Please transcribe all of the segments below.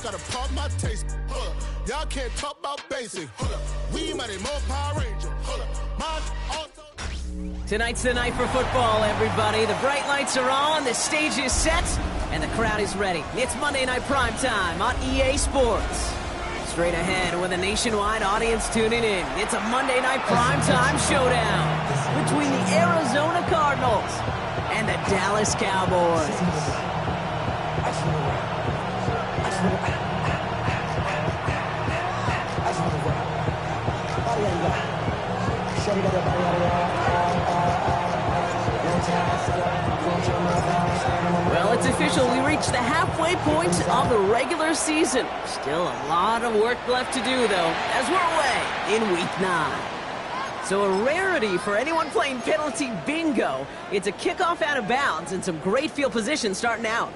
gotta pop my taste. Hold up. Y'all can't talk about basic. Hold up. We money more Power Ranger. Hold up. Mine also. Tonight's the night for football, everybody. The bright lights are on, the stage is set, and the crowd is ready. It's Monday Night Primetime on EA Sports. Straight ahead with a nationwide audience tuning in. It's a Monday Night Primetime showdown between the Arizona Cardinals and the Dallas Cowboys. Well, it's official. We reached the halfway point of the regular season. Still a lot of work left to do, though, as we're away in Week 9. So a rarity for anyone playing penalty bingo. It's a kickoff out of bounds and some great field position starting out.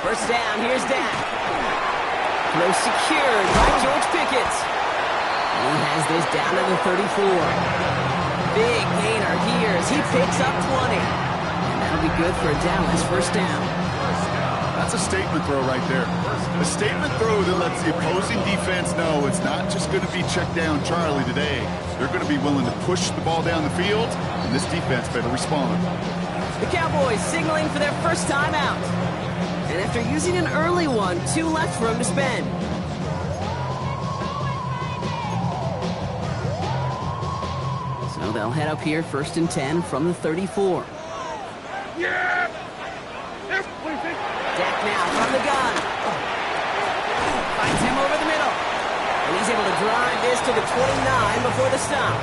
First down, here's Dak. Throw secured by George Pickett. He has this down to the 34. Big gainer here as he picks up 20. And that'll be good for a Dallas first down. That's a statement throw right there. A statement throw that lets the opposing defense know it's not just going to be check down Charlie today. They're going to be willing to push the ball down the field, and this defense better respond. The Cowboys signaling for their first time out. And after using an early one, 2 left for him to spend. So they'll head up here, 1st and 10 from the 34. Dak now from the gun. Finds him over the middle. And he's able to drive this to the 29 before the stop.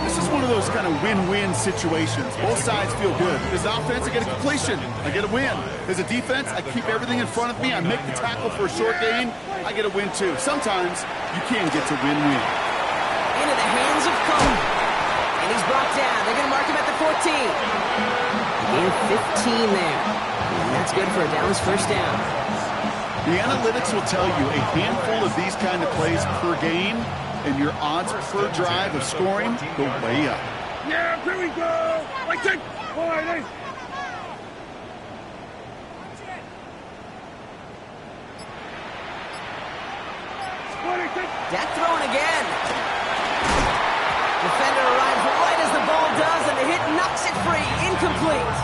This is one of those kind of win-win situations. Both sides feel good. As offense, I get a completion. I get a win. As a defense, I keep everything in front of me. I make the tackle for a short gain. I get a win, too. Sometimes, you can get to win-win. Into the hands of Cole. And he's brought down. They're going to mark him at the 14. Gain 15 there. And that's good for a Dallas first down. The analytics will tell you a handful of these kind of plays per game, and your odds per drive of scoring go way up. Yeah, here we go! Like that! Wide. Dak throwing again. Defender arrives right as the ball does, and the hit knocks it free. Incomplete.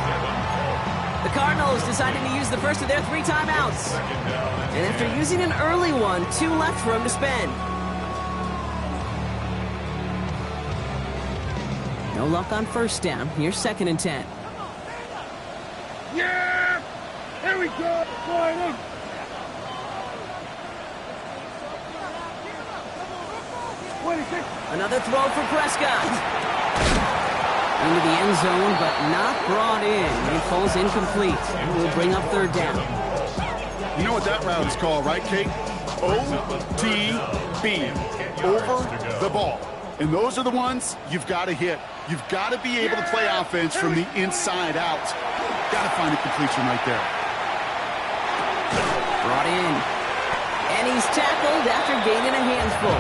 The Cardinals deciding to use the first of their 3 timeouts. And after using an early one, 2 left for him to spend. No luck on first down. Here's 2nd and 10. Yeah! Here we go! Wide. Another throw for Prescott. Into the end zone, but not brought in. It falls incomplete. We'll bring up 3rd down. You know what that route is called, right, Kate? OTB. Over the ball. And those are the ones you've got to hit. You've got to be able to play offense from the inside out. Got to find a completion right there. Brought in. And he's tackled after gaining a handful.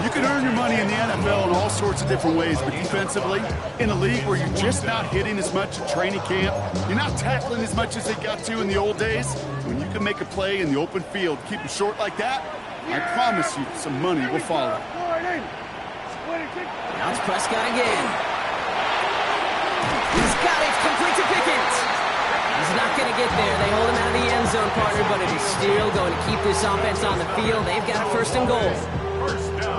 You can earn your money in the NFL in all sorts of different ways, but defensively, in a league where you're just not hitting as much at training camp, you're not tackling as much as they got to in the old days, when you can make a play in the open field, keep it short like that, I promise you some money will follow. Now it's Prescott again. He's got it, complete to Pickett. He's not going to get there. They hold him out of the end zone, partner, but it is still going to keep this offense on the field. They've got a 1st and goal.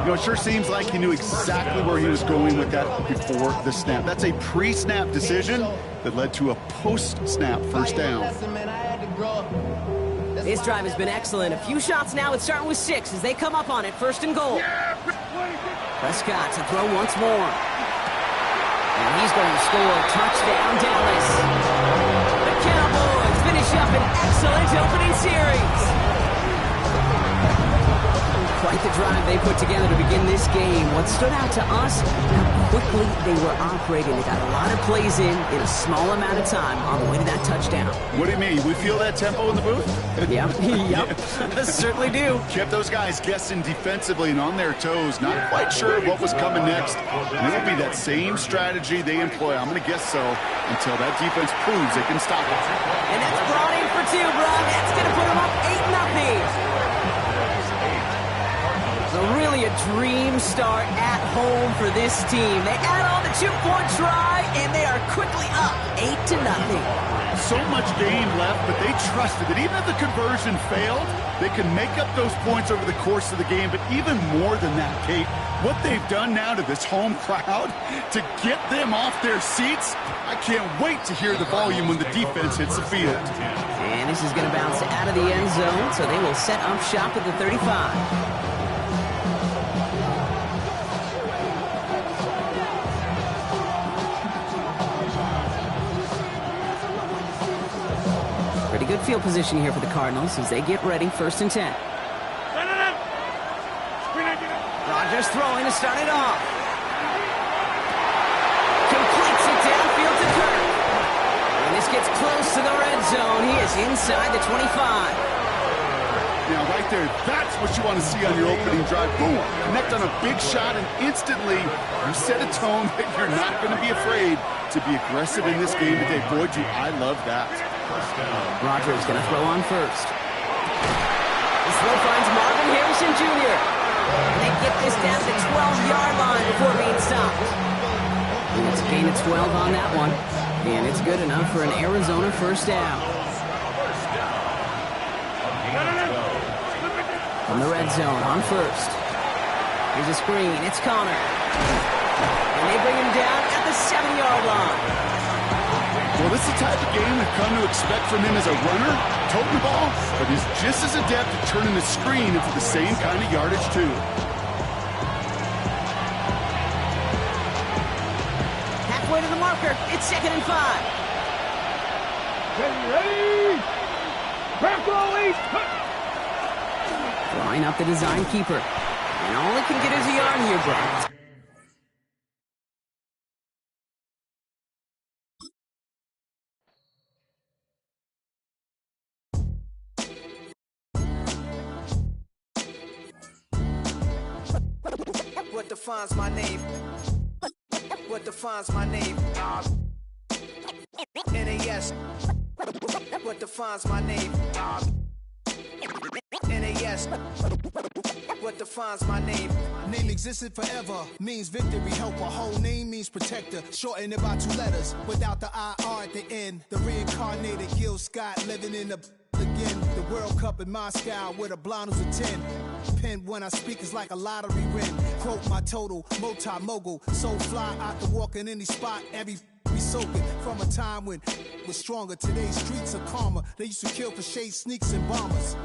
You know, it sure seems like he knew exactly where he was going with that before the snap. That's a pre-snap decision that led to a post-snap first down. This drive has been excellent. A few shots now. It's starting with 6 as they come up on it. 1st and goal. Prescott to throw once more. And he's going to score. Touchdown, Dallas. The Cowboys finish up an excellent opening series. Quite the drive they put together to begin this game. What stood out to us, how quickly they were operating. They got a lot of plays in a small amount of time on the way to that touchdown. What do you mean? We feel that tempo in the booth? Yep. Certainly do. Kept those guys guessing defensively and on their toes, not quite sure what was coming next. And it will be that same strategy they employ, I'm going to guess so, until that defense proves they can stop it. And that's brought in for 2, Brock. That's going to put them up 8-0. So really a dream start at home for this team. They add on the 2-point try, and they are quickly up 8-0. So much game left, but they trusted that even if the conversion failed, they can make up those points over the course of the game. But even more than that, Kate, what they've done now to this home crowd to get them off their seats, I can't wait to hear the volume when the defense hits the field. And this is going to bounce out of the end zone, so they will set up shop at the 35. Good field position here for the Cardinals as they get ready, 1st and 10. Rodgers throwing to start it off. Completes it downfield to Kirk. And this gets close to the red zone. He is inside the 25. Now, right there, that's what you want to see on your opening drive. Boom, connect on a big shot, and instantly you set a tone that you're not going to be afraid to be aggressive in this game today. Boy, I love that. Rodgers going to throw on first. This throw finds Marvin Harrison Jr. And they get this down to the 12-yard line before being stopped. And it's a gain of 12 on that one. And it's good enough for an Arizona 1st down. From the red zone on first. Here's a screen. It's Connor. And they bring him down at the 7-yard line. Well, this is the type of game we've come to expect from him as a runner, toting the ball, but he's just as adept at turning the screen into the same kind of yardage, too. Halfway to the marker, it's 2nd and 5. Ready? Back goalie! Drawing up the design keeper. And all he can get is a yard here, Brad. What defines my name? What defines my name? NAS. What defines my name? NAS. What defines my name? Name existed forever, means victory, helper. Whole name means protector, shortened it by 2 letters, without the IR at the end. The reincarnated Gil Scott, living in the again. The World Cup in Moscow with a blonde who's a 10. Pen when I speak is like a lottery win. Quote my total, multi-mogul, so fly I can walk in any spot, every be soaking from a time when was stronger. Today's streets are calmer. They used to kill for shade sneaks and bombers.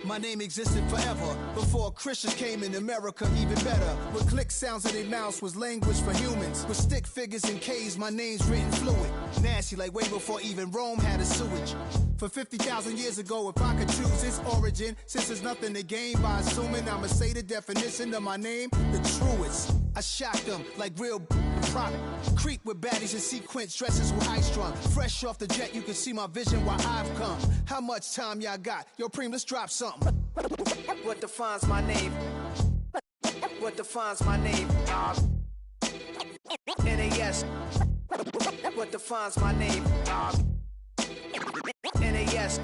My name existed forever before Christians came in America, even better. With click sounds in their mouths was language for humans. With stick figures and K's, my name's written fluid. Nasty like way before even Rome had a sewage. For 50,000 years ago, if I could choose its origin, since there's nothing to gain by assuming, I'ma say the definition of my name, the truest. I shock them like real product. Creep with baddies in sequence, dresses with high strung. Fresh off the jet, you can see my vision where I've come. How much time y'all got? Yo, Preem, let's drop something. What defines my name? What defines my name? NAS. What defines my name? NAS.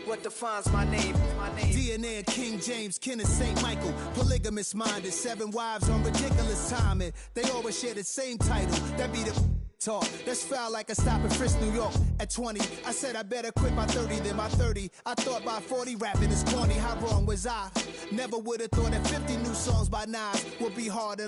What defines my name? DNA of King James, kin of St. Michael. Polygamous minded, 7 wives on ridiculous timing. They always share the same title. That be the talk. That's foul like a stop in Frisk, New York. At 20, I said I better quit by 30 than by 30. I thought by 40 rapping is corny. How wrong was I? Never would have thought that 50 new songs by Nas would be harder.